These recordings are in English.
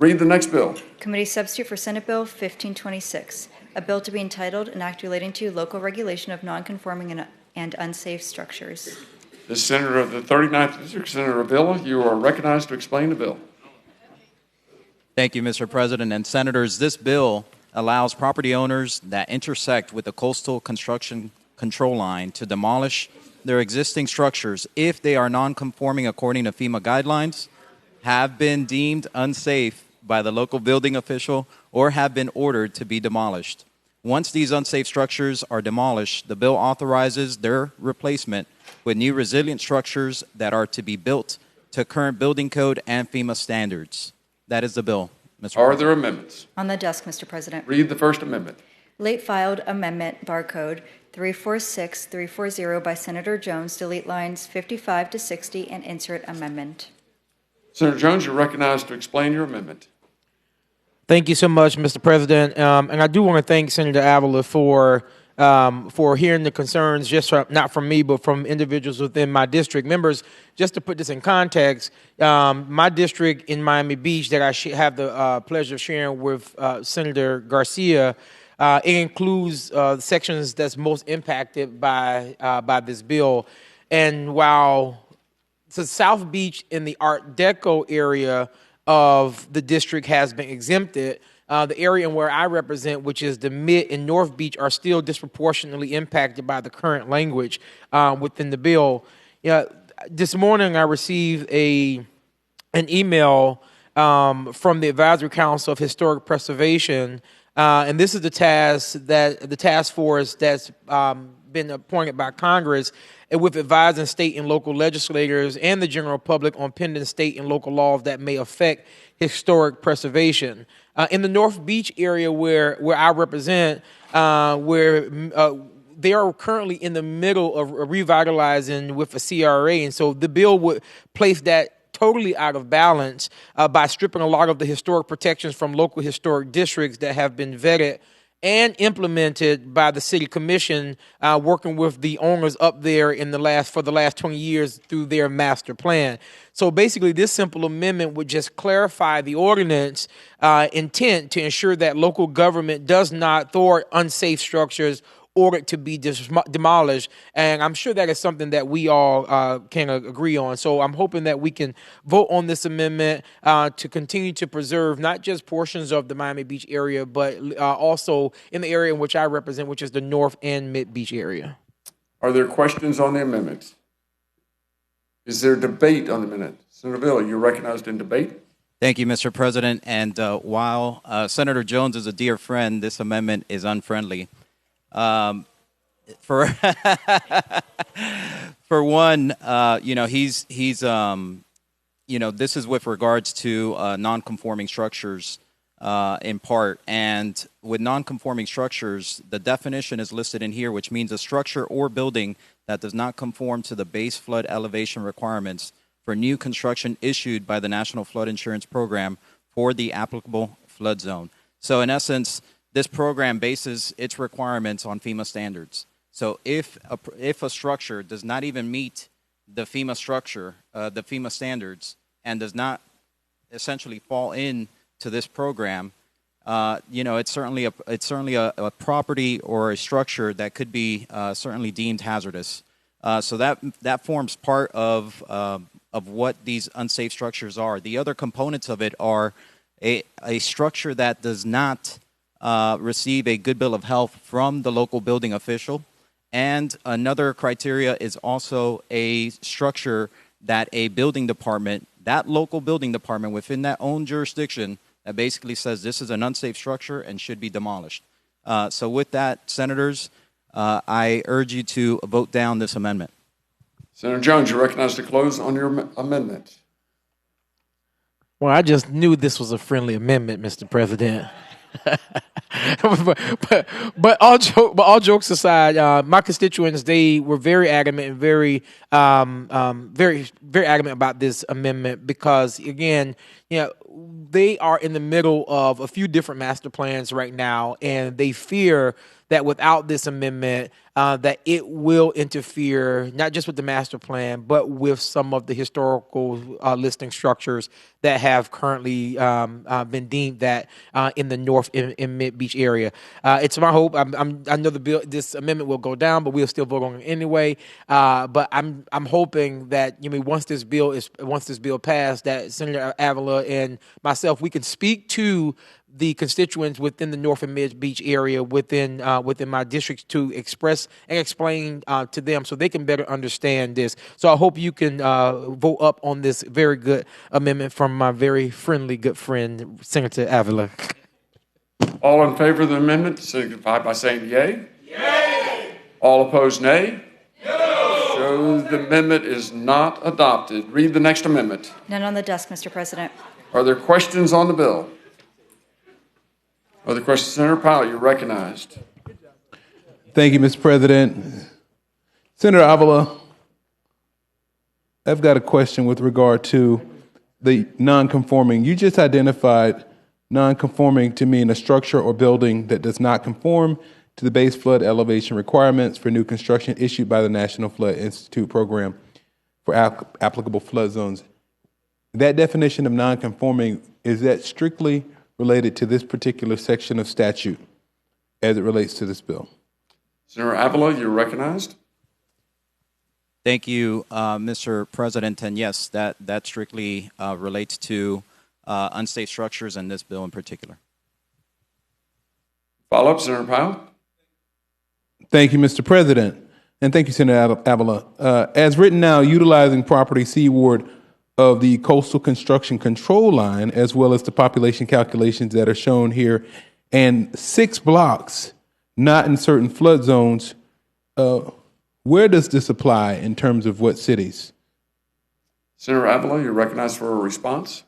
Read the next bill. Committee Substitute for Senate Bill 1526, a bill to be entitled, An Act Relating to Local Regulation of Nonconforming and Unsafe Structures. The Senator of the 39th District, Senator Avila, you are recognized to explain the bill. Thank you, Mr. President. And Senators, this bill allows property owners that intersect with the coastal construction control line to demolish their existing structures if they are non-conforming according to FEMA guidelines, have been deemed unsafe by the local building official, or have been ordered to be demolished. Once these unsafe structures are demolished, the bill authorizes their replacement with new resilient structures that are to be built to current building code and FEMA standards. That is the bill, Mr. President. Are there amendments? On the desk, Mr. President. Read the first amendment. Late filed amendment barcode 346340 by Senator Jones, delete lines 55 to 60 and insert amendment. Senator Jones, you're recognized to explain your amendment. Thank you so much, Mr. President. And I do want to thank Senator Avila for hearing the concerns, not from me, but from individuals within my district. Members, just to put this in context, my district in Miami Beach that I have the pleasure of sharing with Senator Garcia, it includes sections that's most impacted by this bill. And while the South Beach in the Art Deco area of the district has been exempted, the area where I represent, which is the Mid and North Beach, are still disproportionately impacted by the current language within the bill. This morning I received an email from the Advisory Council of Historic Preservation, and this is the task force that's been appointed by Congress with advising state and local legislators and the general public on pending state and local laws that may affect historic preservation. In the North Beach area where I represent, they are currently in the middle of revitalizing with a CRA, and so the bill would place that totally out of balance by stripping a lot of the historic protections from local historic districts that have been vetted and implemented by the city commission, working with the owners up there for the last 20 years through their master plan. So basically, this simple amendment would just clarify the ordinance intent to ensure that local government does not thwart unsafe structures ordered to be demolished. And I'm sure that is something that we all can agree on. So I'm hoping that we can vote on this amendment to continue to preserve not just portions of the Miami Beach area, but also in the area in which I represent, which is the North and Mid Beach area. Are there questions on the amendment? Is there debate on the amendment? Senator Avila, you're recognized in debate. Thank you, Mr. President. And while Senator Jones is a dear friend, this amendment is unfriendly. For one, he's this is with regards to non-conforming structures in part, and with non-conforming structures, the definition is listed in here, which means a structure or building that does not conform to the base flood elevation requirements for new construction issued by the National Flood Insurance Program for the applicable flood zone. So in essence, this program bases its requirements on FEMA standards. So if a structure does not even meet the FEMA standards, and does not essentially fall into this program, it's certainly a property or a structure that could be certainly deemed hazardous. So that forms part of what these unsafe structures are. The other components of it are a structure that does not receive a good bill of health from the local building official. And another criteria is also a structure that a building department, that local building department within that own jurisdiction, that basically says this is an unsafe structure and should be demolished. So with that, Senators, I urge you to vote down this amendment. Senator Jones, you're recognized to close on your amendment. Well, I just knew this was a friendly amendment, Mr. President. but all jokes aside, my constituents, they were very adamant and very adamant about this amendment because, again, they are in the middle of a few different master plans right now, and they fear that without this amendment, that it will interfere not just with the master plan, but with some of the historical listing structures that have currently been deemed that in the North and Mid Beach area. It's my hope. I know this amendment will go down, but we'll still vote on it anyway. But I'm hoping that once this bill passed, that Senator Avila and myself, we can speak to the constituents within the North and Mid Beach area within my district to express and explain to them so they can better understand this. So I hope you can vote up on this very good amendment from my very friendly good friend Senator Avila. All in favor of the amendment signify by saying yay. Yay. All opposed, nay. No. Shows the amendment is not adopted. Read the next amendment. None on the desk, Mr. President. Are there questions on the bill? Other questions? Senator Powell, you're recognized. Thank you, Mr. President. Senator Avila, I've got a question with regard to the non-conforming. You just identified non-conforming to mean a structure or building that does not conform to the base flood elevation requirements for new construction issued by the National Flood Institute program for applicable flood zones. That definition of non-conforming, is that strictly related to this particular section of statute as it relates to this bill? Senator Avila, you're recognized. Thank you, Mr. President. And yes, that strictly relates to unsafe structures and this bill in particular. Follow up, Senator Powell. Thank you, Mr. President. And thank you, Senator Avila. As written now, utilizing property seaward of the coastal construction control line, as well as the population calculations that are shown here, and 6 blocks not in certain flood zones, where does this apply in terms of what cities? Senator Avila, you're recognized for a response.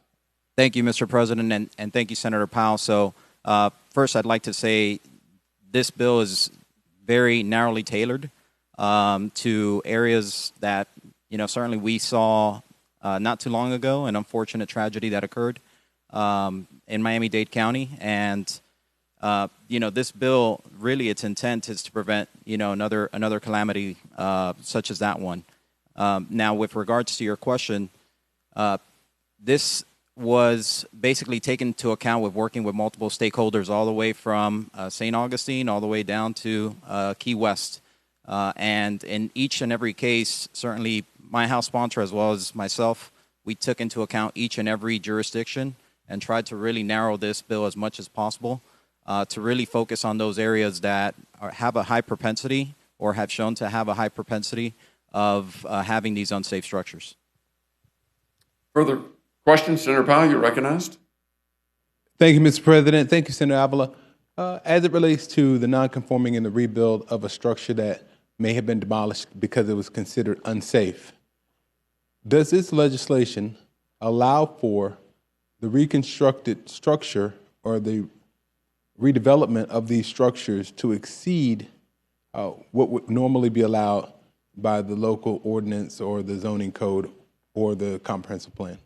Thank you, Mr. President, and thank you, Senator Powell. So first, I'd like to say this bill is very narrowly tailored to areas that, certainly we saw not too long ago, an unfortunate tragedy that occurred in Miami-Dade County. And, this bill, really its intent is to prevent, another calamity such as that one. Now, with regards to your question, this was basically taken into account with working with multiple stakeholders all the way from St. Augustine all the way down to Key West. And in each and every case, certainly my House sponsor as well as myself, we took into account each and every jurisdiction and tried to really narrow this bill as much as possible to really focus on those areas that have a high propensity or have shown to have a high propensity of having these unsafe structures. Further questions? Senator Powell, you're recognized. Thank you, Mr. President. Thank you, Senator Avila. As it relates to the non-conforming and the rebuild of a structure that may have been demolished because it was considered unsafe, does this legislation allow for the reconstructed structure or the redevelopment of these structures to exceed what would normally be allowed by the local ordinance or the zoning code or the comprehensive plan?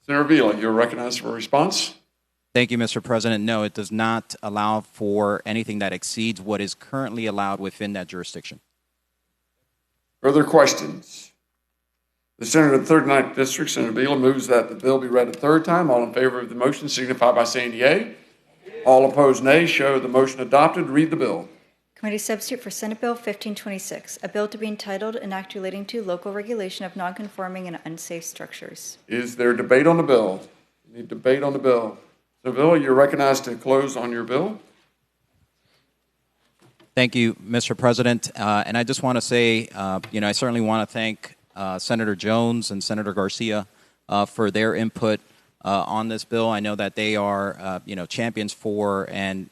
Senator Avila, you're recognized for a response. Thank you, Mr. President. No, it does not allow for anything that exceeds what is currently allowed within that jurisdiction. Further questions? The Senator of the 39th District, Senator Avila, moves that the bill be read a third time. All in favor of the motion signify by saying yea. All opposed, nay. Show the motion adopted. Read the bill. Committee Substitute for Senate Bill 1526, a bill to be entitled An Act Relating to Local Regulation of Nonconforming and Unsafe Structures. Is there debate on the bill? Any debate on the bill? Senator Avila, you're recognized to close on your bill. Thank you, Mr. President. And I just want to say, I certainly want to thank Senator Jones and Senator Garcia for their input on this bill. I know that they are, champions for and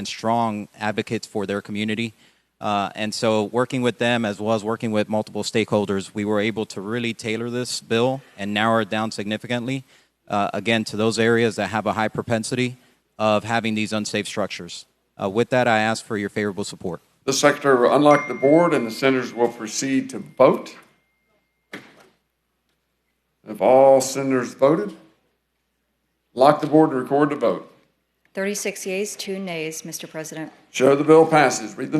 strong advocates for their community. And so working with them as well as working with multiple stakeholders, we were able to really tailor this bill and narrow it down significantly, again, to those areas that have a high propensity of having these unsafe structures. With that, I ask for your favorable support. The Secretary will unlock the board and the senators will proceed to vote. Have all senators voted? Lock the board and record the vote. 36 yeas, 2 nays, Mr. President. Show the bill passes. Read the